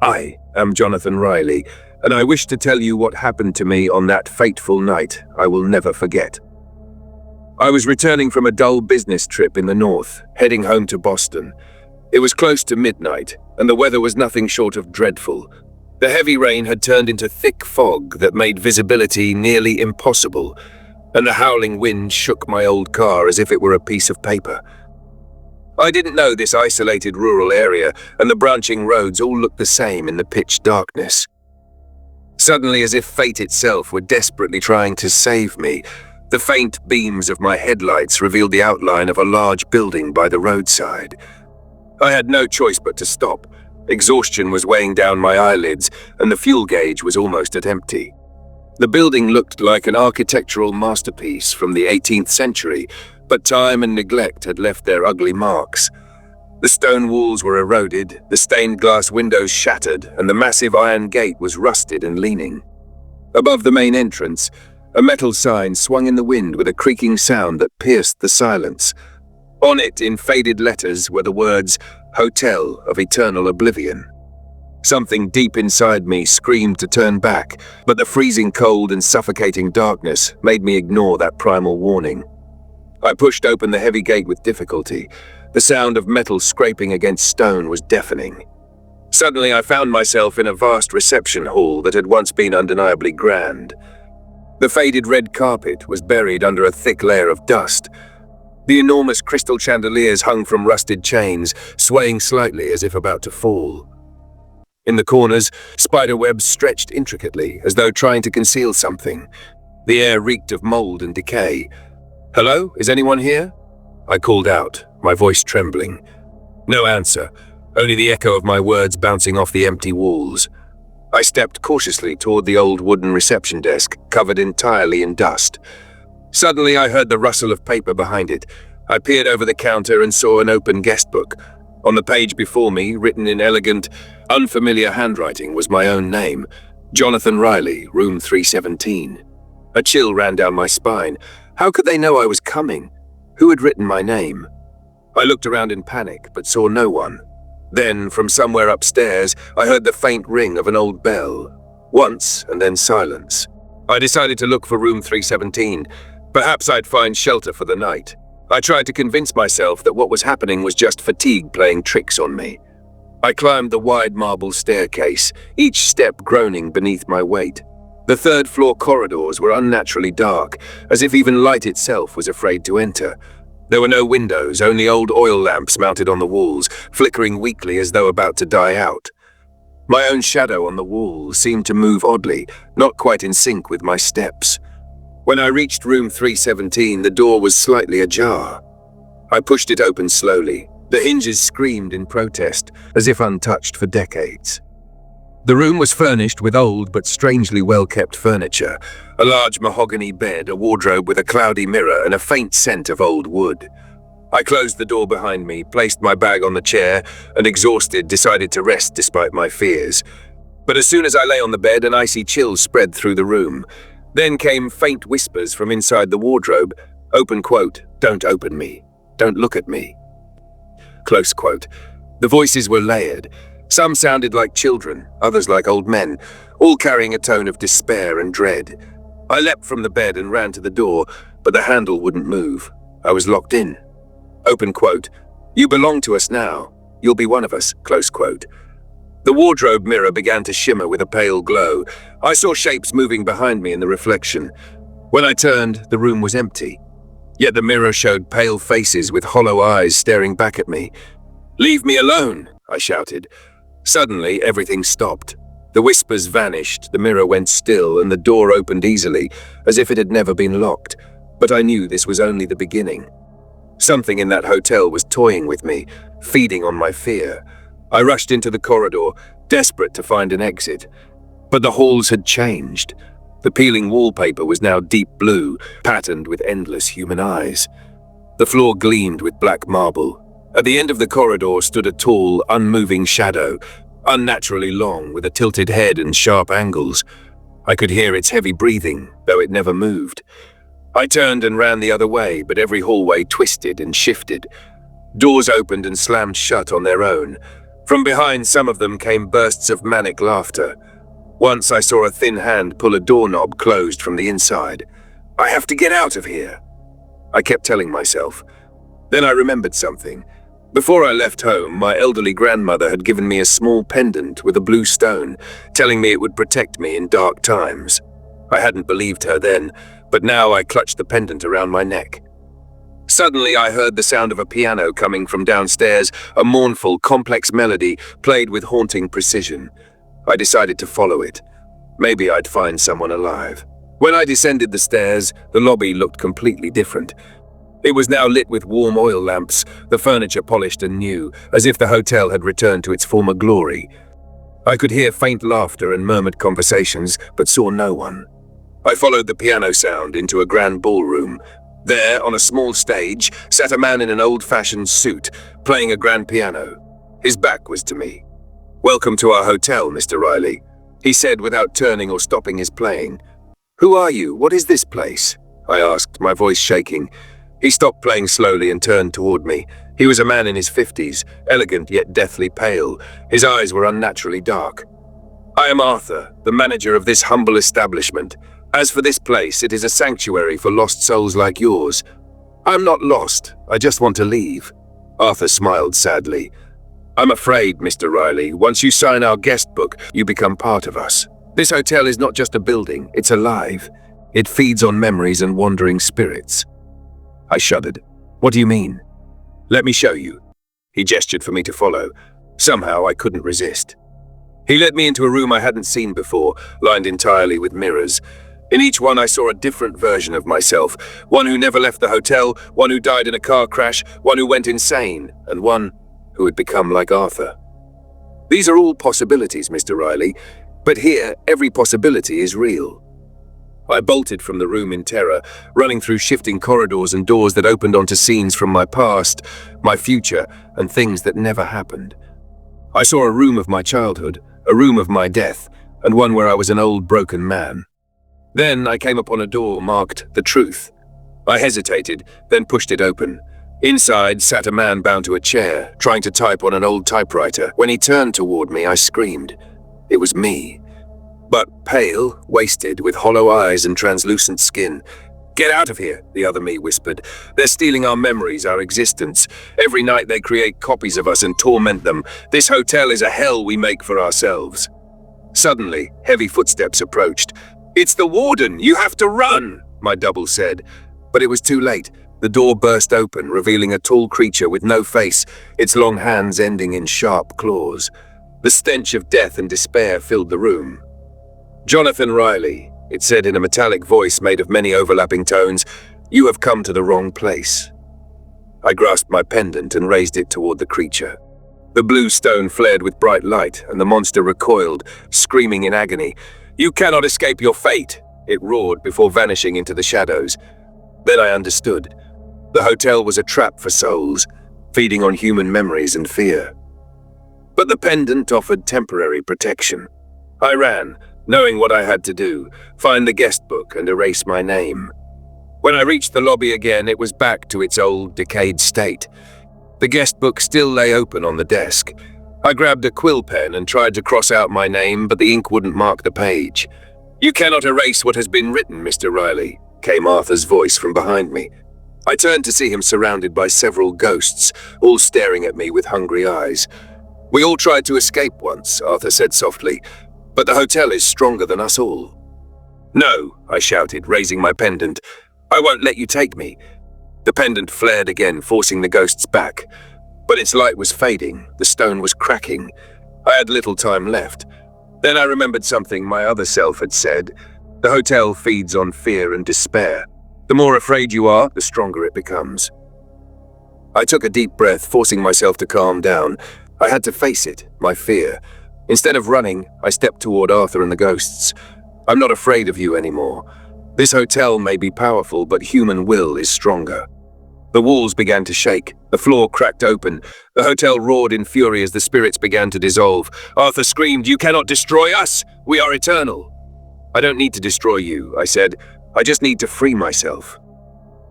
I am Jonathan Riley, and I wish to tell you what happened to me on that fateful night I will never forget. I was returning from a dull business trip in the north, heading home to Boston. It was close to midnight, and the weather was nothing short of dreadful. The heavy rain had turned into thick fog that made visibility nearly impossible, and the howling wind shook my old car as if it were a piece of paper. I didn't know this isolated rural area, and the branching roads all looked the same in the pitch darkness. Suddenly, as if fate itself were desperately trying to save me, the faint beams of my headlights revealed the outline of a large building by the roadside. I had no choice but to stop. Exhaustion was weighing down my eyelids, and the fuel gauge was almost at empty. The building looked like an architectural masterpiece from the 18th century, but time and neglect had left their ugly marks. The stone walls were eroded, the stained glass windows shattered, and the massive iron gate was rusted and leaning. Above the main entrance, a metal sign swung in the wind with a creaking sound that pierced the silence. On it, in faded letters, were the words, "Hotel of Eternal Oblivion." Something deep inside me screamed to turn back, but the freezing cold and suffocating darkness made me ignore that primal warning. I pushed open the heavy gate with difficulty. The sound of metal scraping against stone was deafening. Suddenly, I found myself in a vast reception hall that had once been undeniably grand. The faded red carpet was buried under a thick layer of dust. The enormous crystal chandeliers hung from rusted chains, swaying slightly as if about to fall. In the corners, spider webs stretched intricately, as though trying to conceal something. The air reeked of mold and decay. "Hello? Is anyone here?" I called out, my voice trembling. No answer, only the echo of my words bouncing off the empty walls. I stepped cautiously toward the old wooden reception desk, covered entirely in dust. Suddenly, I heard the rustle of paper behind it. I peered over the counter and saw an open guest book. On the page before me, written in elegant, unfamiliar handwriting, was my own name, Jonathan Riley, room 317. A chill ran down my spine. How could they know I was coming? Who had written my name? I looked around in panic, but saw no one. Then, from somewhere upstairs, I heard the faint ring of an old bell. Once, and then silence. I decided to look for room 317. Perhaps I'd find shelter for the night. I tried to convince myself that what was happening was just fatigue playing tricks on me. I climbed the wide marble staircase, each step groaning beneath my weight. The third-floor corridors were unnaturally dark, as if even light itself was afraid to enter. There were no windows, only old oil lamps mounted on the walls, flickering weakly as though about to die out. My own shadow on the wall seemed to move oddly, not quite in sync with my steps. When I reached room 317, the door was slightly ajar. I pushed it open slowly. The hinges screamed in protest, as if untouched for decades. The room was furnished with old but strangely well-kept furniture, a large mahogany bed, a wardrobe with a cloudy mirror, and a faint scent of old wood. I closed the door behind me, placed my bag on the chair, and exhausted, decided to rest despite my fears. But as soon as I lay on the bed, an icy chill spread through the room. Then came faint whispers from inside the wardrobe. Open quote, "Don't open me. Don't look at me." Close quote. The voices were layered. Some sounded like children, others like old men, all carrying a tone of despair and dread. I leapt from the bed and ran to the door, but the handle wouldn't move. I was locked in. Open quote. "You belong to us now. You'll be one of us." Close quote. The wardrobe mirror began to shimmer with a pale glow. I saw shapes moving behind me in the reflection. When I turned, the room was empty. Yet the mirror showed pale faces with hollow eyes staring back at me. "Leave me alone!" I shouted. Suddenly, everything stopped. The whispers vanished, the mirror went still, and the door opened easily, as if it had never been locked. But I knew this was only the beginning. Something in that hotel was toying with me, feeding on my fear. I rushed into the corridor, desperate to find an exit. But the halls had changed. The peeling wallpaper was now deep blue, patterned with endless human eyes. The floor gleamed with black marble. At the end of the corridor stood a tall, unmoving shadow, unnaturally long, with a tilted head and sharp angles. I could hear its heavy breathing, though it never moved. I turned and ran the other way, but every hallway twisted and shifted. Doors opened and slammed shut on their own. From behind some of them came bursts of manic laughter. Once I saw a thin hand pull a doorknob closed from the inside. I have to get out of here, I kept telling myself. Then I remembered something. Before I left home, my elderly grandmother had given me a small pendant with a blue stone, telling me it would protect me in dark times. I hadn't believed her then, but now I clutched the pendant around my neck. Suddenly I heard the sound of a piano coming from downstairs, a mournful, complex melody played with haunting precision. I decided to follow it. Maybe I'd find someone alive. When I descended the stairs, the lobby looked completely different. It was now lit with warm oil lamps, the furniture polished and new, as if the hotel had returned to its former glory. I could hear faint laughter and murmured conversations, but saw no one. I followed the piano sound into a grand ballroom. There, on a small stage, sat a man in an old-fashioned suit, playing a grand piano. His back was to me. "Welcome to our hotel, Mr. Riley," he said without turning or stopping his playing. "Who are you? What is this place?" I asked, my voice shaking. He stopped playing slowly and turned toward me. He was a man in his 50s, elegant yet deathly pale. His eyes were unnaturally dark. "I am Arthur, the manager of this humble establishment. As for this place, it is a sanctuary for lost souls like yours." "I'm not lost. I just want to leave." Arthur smiled sadly. "I'm afraid, Mr. Riley, once you sign our guest book, you become part of us. This hotel is not just a building, it's alive. It feeds on memories and wandering spirits." I shuddered. "What do you mean?" "Let me show you." He gestured for me to follow. Somehow I couldn't resist. He led me into a room I hadn't seen before, lined entirely with mirrors. In each one I saw a different version of myself, one who never left the hotel, one who died in a car crash, one who went insane, and one who had become like Arthur. "These are all possibilities, Mr. Riley, but here every possibility is real." I bolted from the room in terror, running through shifting corridors and doors that opened onto scenes from my past, my future, and things that never happened. I saw a room of my childhood, a room of my death, and one where I was an old broken man. Then I came upon a door marked "The Truth." I hesitated, then pushed it open. Inside sat a man bound to a chair, trying to type on an old typewriter. When he turned toward me, I screamed. It was me. But pale, wasted, with hollow eyes and translucent skin. "Get out of here," the other me whispered. "They're stealing our memories, our existence. Every night they create copies of us and torment them. This hotel is a hell we make for ourselves." Suddenly, heavy footsteps approached. "It's the warden! You have to run!" my double said. But it was too late. The door burst open, revealing a tall creature with no face, its long hands ending in sharp claws. The stench of death and despair filled the room. "Jonathan Riley," it said in a metallic voice made of many overlapping tones, "you have come to the wrong place." I grasped my pendant and raised it toward the creature. The blue stone flared with bright light, and the monster recoiled, screaming in agony. "You cannot escape your fate," it roared before vanishing into the shadows. Then I understood. The hotel was a trap for souls, feeding on human memories and fear. But the pendant offered temporary protection. I ran, knowing what I had to do, find the guest book and erase my name. When I reached the lobby again, it was back to its old, decayed state. The guest book still lay open on the desk. I grabbed a quill pen and tried to cross out my name, but the ink wouldn't mark the page. "You cannot erase what has been written, Mr. Riley," came Arthur's voice from behind me. I turned to see him surrounded by several ghosts, all staring at me with hungry eyes. "We all tried to escape once," Arthur said softly, "but the hotel is stronger than us all." "No," I shouted, raising my pendant. "I won't let you take me." The pendant flared again, forcing the ghosts back. But its light was fading, the stone was cracking. I had little time left. Then I remembered something my other self had said. The hotel feeds on fear and despair. The more afraid you are, the stronger it becomes. I took a deep breath, forcing myself to calm down. I had to face it, my fear. Instead of running, I stepped toward Arthur and the ghosts. "I'm not afraid of you anymore. This hotel may be powerful, but human will is stronger." The walls began to shake. The floor cracked open. The hotel roared in fury as the spirits began to dissolve. Arthur screamed, "You cannot destroy us! We are eternal!" "I don't need to destroy you," I said. "I just need to free myself."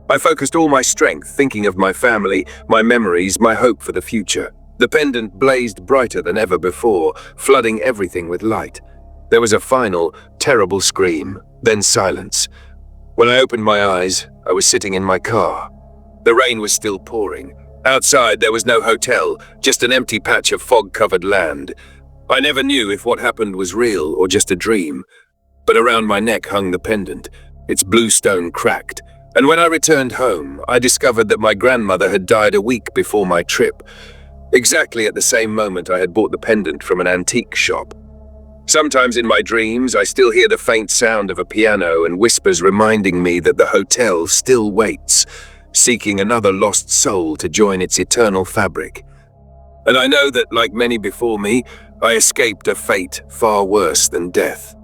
I focused all my strength, thinking of my family, my memories, my hope for the future. The pendant blazed brighter than ever before, flooding everything with light. There was a final, terrible scream, then silence. When I opened my eyes, I was sitting in my car. The rain was still pouring. Outside, there was no hotel, just an empty patch of fog-covered land. I never knew if what happened was real or just a dream. But around my neck hung the pendant. Its blue stone cracked. And when I returned home, I discovered that my grandmother had died a week before my trip. Exactly at the same moment I had bought the pendant from an antique shop. Sometimes in my dreams, I still hear the faint sound of a piano and whispers reminding me that the hotel still waits, seeking another lost soul to join its eternal fabric. And I know that, like many before me, I escaped a fate far worse than death.